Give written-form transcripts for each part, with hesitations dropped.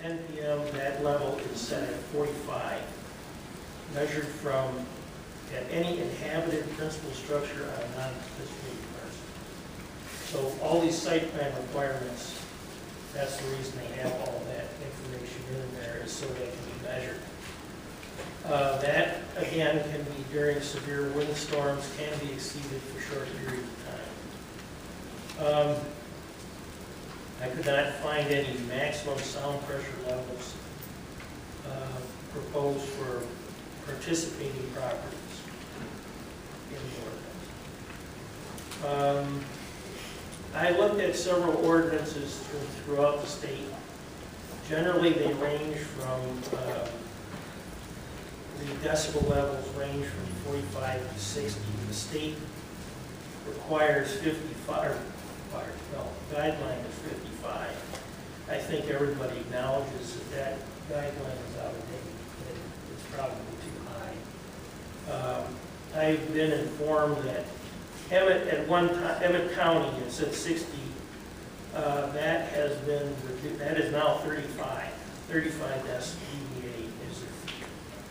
10 p.m., that level is set at 45, measured from at any inhabited principal structure on a non-participating parcel. So all these site plan requirements, that's the reason they have all that information in there, is so they can be measured. That, again, can be during severe windstorms, can be exceeded for short periods of time. I could not find any maximum sound pressure levels proposed for participating properties in the ordinance. I looked at several ordinances throughout the state. Generally, they range from, the decibel levels range from 45 to 60. The state requires 55, guideline is 55. I think everybody acknowledges that that guideline is out of date, and it's probably too high. I've been informed that at one time, Emmett County, it's at 60. That is now 35. 35 dBA is it.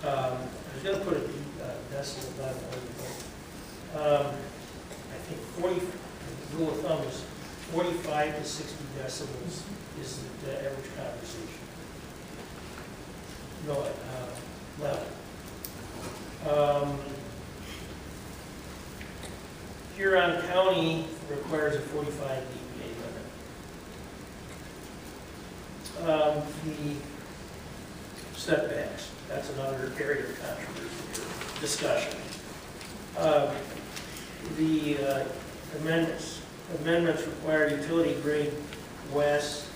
I was going to put a decibel level. I think 40. The rule of thumb is 45 to 60 decibels is the average conversation. Level. Huron County requires a 45 dBA limit. The setbacks, that's another area of controversy or discussion. The amendments require utility grade west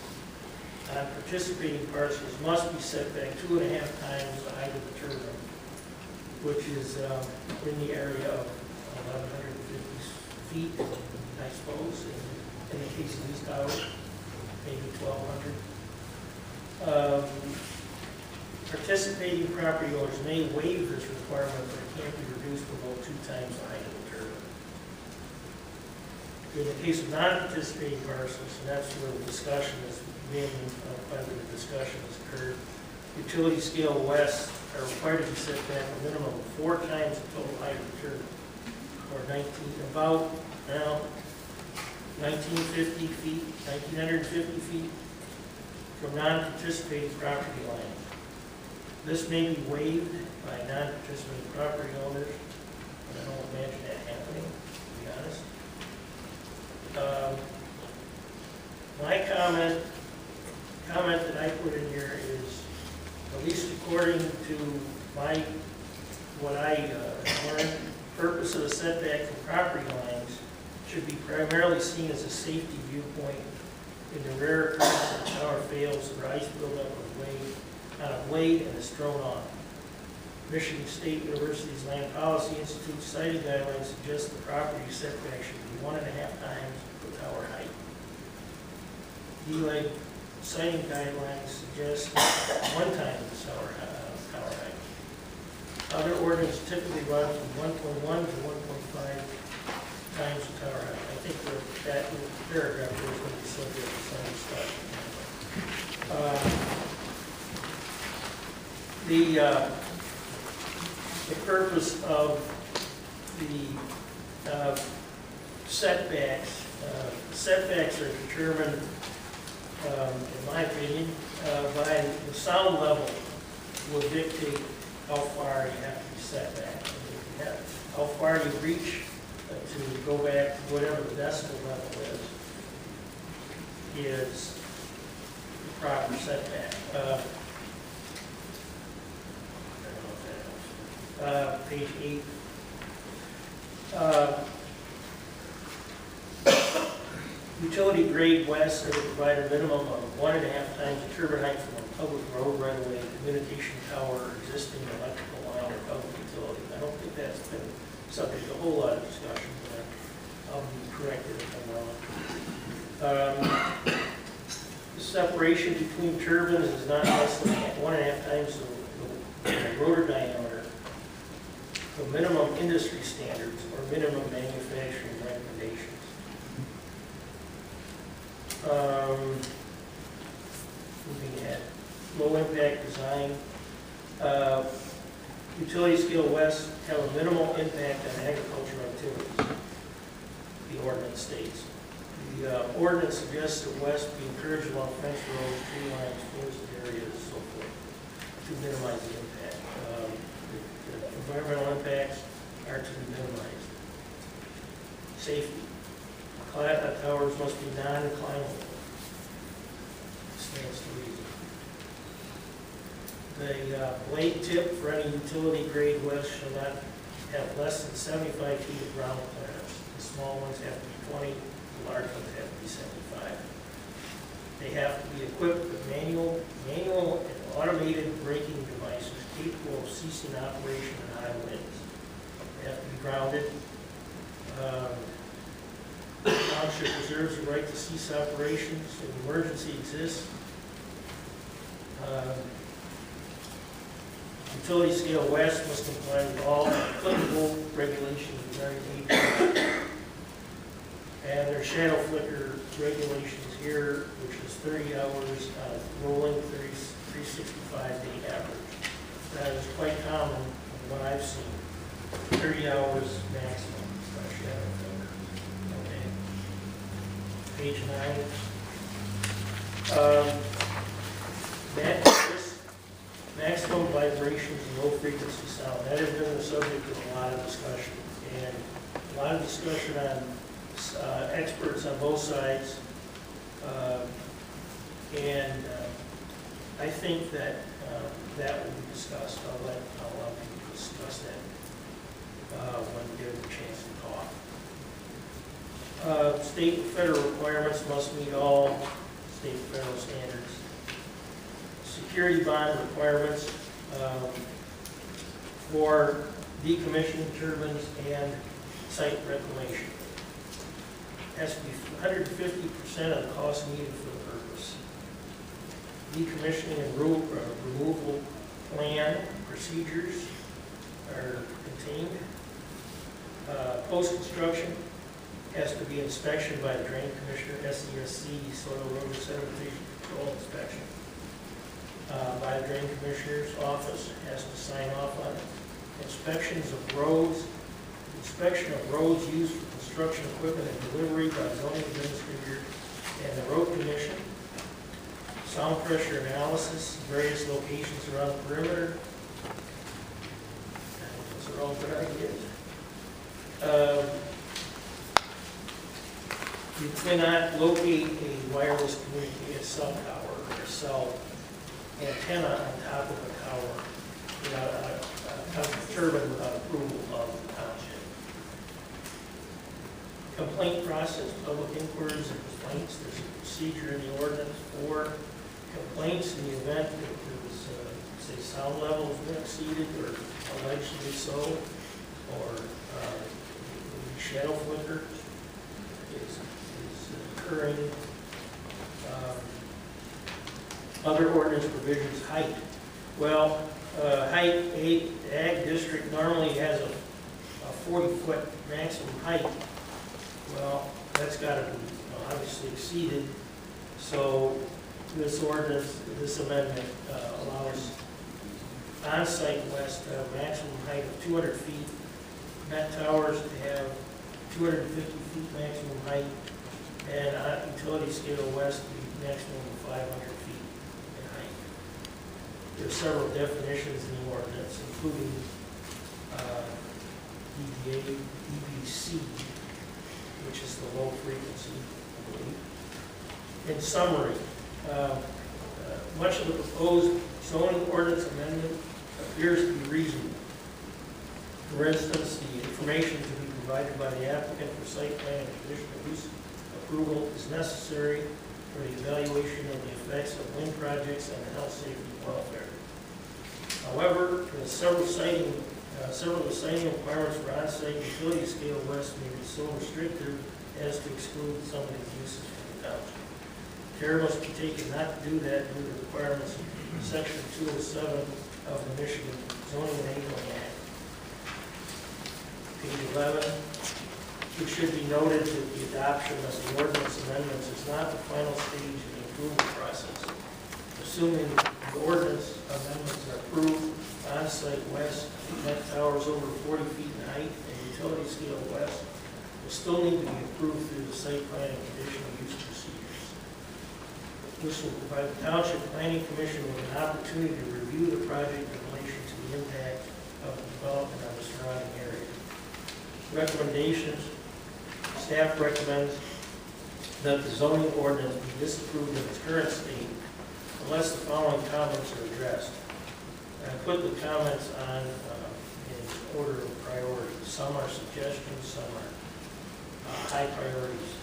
on participating parcels must be set back 2.5 times the height of the turbine, which is in the area of 1,150 feet, I suppose, in the case of these towers, maybe 1,200. Participating property owners may waive this requirement, but it can't be reduced below 2 times the height of the turbine. In the case of non-participating parcels, and that's where the discussion is, whether the discussion has occurred, utility scale west are required to be set back a minimum of 4 times the total height of the turbine, or 1950 feet, 1950 feet from non-participating property lines. This may be waived by non-participating property owners, but I don't imagine that happening, to be honest. My comment that I put in here is, at least according to what I learned, the purpose of the setback from property lines should be primarily seen as a safety viewpoint in the rare occurrence that the tower fails or ice buildup on a blade and is thrown off. Michigan State University's Land Policy Institute siting guidelines suggest the property setback should be 1.5 times the tower height. DLAG siting guidelines suggest 1 time the tower height. Other ordinances typically run from 1.1 to 1.5 times the tower height. I think that paragraph is going to be subject to some discussion. The purpose of the setbacks are determined, in my opinion, by the sound level will dictate how far you have to be set back. How far you reach to go back to whatever the decibel level is the proper setback. Page 8. Utility grade west are to provide a minimum of 1.5 times the turbine height from a public road right away, communication tower, or existing electrical line or public utility. I don't think that's been subject to a whole lot of discussion, but I'll be corrected if I'm wrong. The separation between turbines is not less than 1.5 times the rotor diameter. The minimum industry standards or minimum manufacturing recommendations. Moving ahead. low impact design. Utility scale west have a minimal impact on agricultural activities, the ordinance states. The ordinance suggests that west be encouraged along fence roads, tree lines, forested areas, and so forth, to minimize the impact. The environmental impacts are to be minimized. Safety. Towers must be non-climbable. Stands to reason. The blade tip for any utility grade west shall not have less than 75 feet of ground clearance. The small ones have to be 20, the large ones have to be 75. They have to be equipped with manual and automated braking devices capable of ceasing operation in high winds. They have to be grounded. The township reserves the right to cease operations if an emergency exists. Utility scale west must comply with all applicable regulations regarding age. And their shadow flicker regulations here, which is 30 hours on a rolling 365-day average. That is quite common from what I've seen. 30 hours maximum by shadow flicker. Okay. Page 9. Maximum vibrations and low frequency sound. That has been the subject of a lot of discussion, and a lot of discussion on experts on both sides. I think that that will be discussed. I'll allow people to discuss that when we get a chance to talk. State and federal requirements must meet all state and federal standards. Security bond requirements for decommissioning turbines and site reclamation. Has to be 150% of the cost needed for the purpose. Decommissioning and removal plan procedures are contained. Post-construction has to be inspection by the Drain Commissioner, SESC, Soil Erosion Sedimentation Control Inspection. By the Drain Commissioner's office, has to sign off on it. Inspections of roads, inspection of roads used for construction equipment and delivery by zoning administrator and the road commission. Sound pressure analysis, various locations around the perimeter. Those are all good ideas. You cannot locate a wireless communicated cell tower or a cell antenna on top of a tower without a turbine without approval of the township. Complaint process, public inquiries and complaints. There's a procedure in the ordinance for complaints in the event that there was, say, sound levels been exceeded or allegedly so, or shadow flicker is occurring. Other ordinance provisions, height. Well, height, ag district normally has a 40-foot maximum height. Well, that's got to be obviously exceeded. So this ordinance, this amendment allows on-site west to have a maximum height of 200 feet, Met towers to have 250 feet maximum height, and utility scale west to be maximum of 500 feet in height. There are several definitions in the ordinance, including EDA, EBC, which is the low frequency, I believe. In summary, much of the proposed zoning ordinance amendment appears to be reasonable. For instance, the information to be provided by the applicant for site plan and conditional use approval is necessary for the evaluation of the effects of wind projects and health, safety, and welfare. However, several of the siting requirements for on-site utility scale west may be so restrictive as to exclude some of these uses from the township. Care must be taken not to do that due to the requirements of Section 207 of the Michigan Zoning Enabling Act. Page 11. It should be noted that the adoption of the ordinance amendments is not the final stage of the approval process. The assuming the ordinance amendments are approved, on-site west net towers over 40 feet in height and utility scale west will still need to be approved through the site plan and conditional use procedures. This will provide the Township Planning Commission with an opportunity to review the project in relation to the impact of the development on the surrounding area. Recommendations: staff recommends that the zoning ordinance be disapproved in its current state unless the following comments are addressed. I put the comments on in order of priority. Some are suggestions, some are high priorities.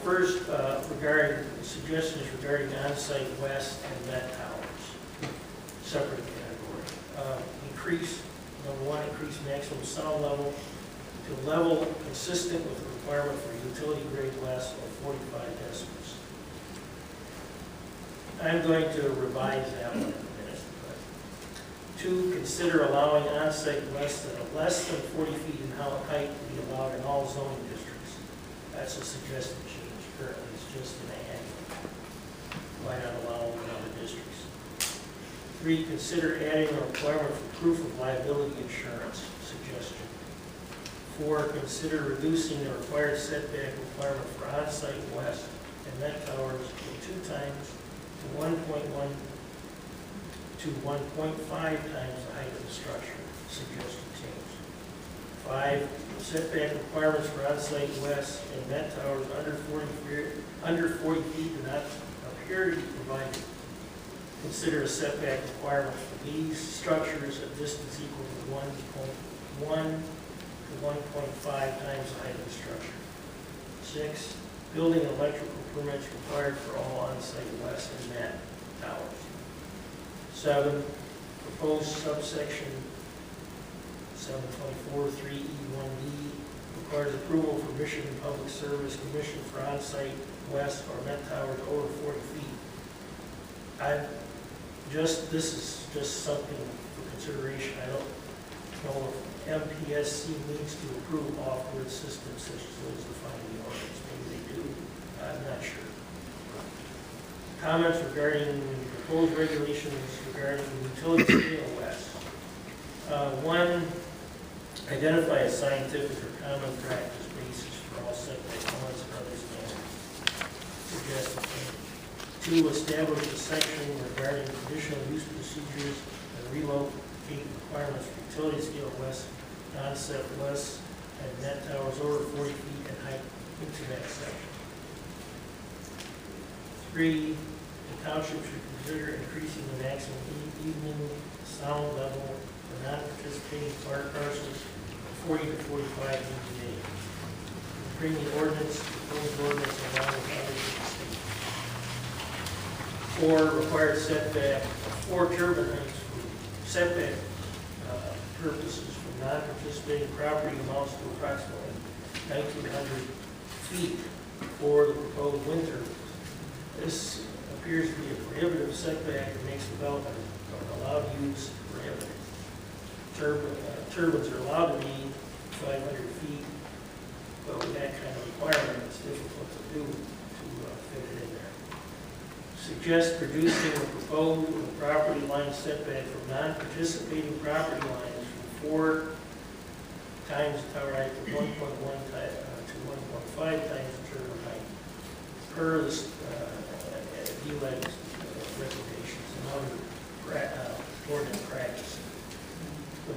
First, regarding suggestions regarding on-site west and net towers, separate category. Number one, increase maximum sound level to a level consistent with the requirement for utility grade west of 45 decibels. I'm going to revise that one in a minute. Two, consider allowing on-site less than 40 feet in height to be allowed in all zoning districts. That's a suggested change. Currently, it's just an annual. Why not allow it in other districts? Three, consider adding a requirement for proof of liability insurance. Suggestion. Four, consider reducing the required setback requirement for on-site west and net towers from 2 times to 1.1 to 1.5 times the height of the structure. Suggested change. 5, setback requirements for on-site west and net towers under 40 feet do not appear to be provided. Consider a setback requirement for these structures a distance equal to 1.1 to 1.5 times the height of the structure. 6, building and electrical permits required for all on-site west and net towers. 7, proposed subsection 724.3E1D requires approval for Michigan Public Service Commission for on-site west or net towers over 40 feet. This is just something for consideration. I don't know if MPSC needs to approve off-grid systems such as those defined in the ordinance. Maybe they do. I'm not sure. Comments regarding proposed regulations regarding utility scale west. 1, identify a scientific or common practice basis for all setback limits and other standards. Suggested change. 2, establish a section regarding conditional use procedures and relocate requirements for utility scale west, on-set west, and net towers over 40 feet in height into that section. 3, the township should consider increasing the maximum evening sound level for non-participating park parcels from 40 to 45 dBA. Bring the proposed ordinance along with others in the state. 4, required setback of 4 turbine heights for setback purposes from non-participating property amounts to approximately 1,900 feet for the proposed wind turbines. This appears to be a prohibitive setback and makes development of allowed use prohibitive. Turbines are allowed to be 500 feet, but with that kind of requirement, it's difficult to do to fit it in there. Suggest reducing the proposed property line setback from non-participating property lines from 4 times the tower height to 1.1 to 1.5 times the turbine height per the DLEG's recommendations and other ordinance practice. The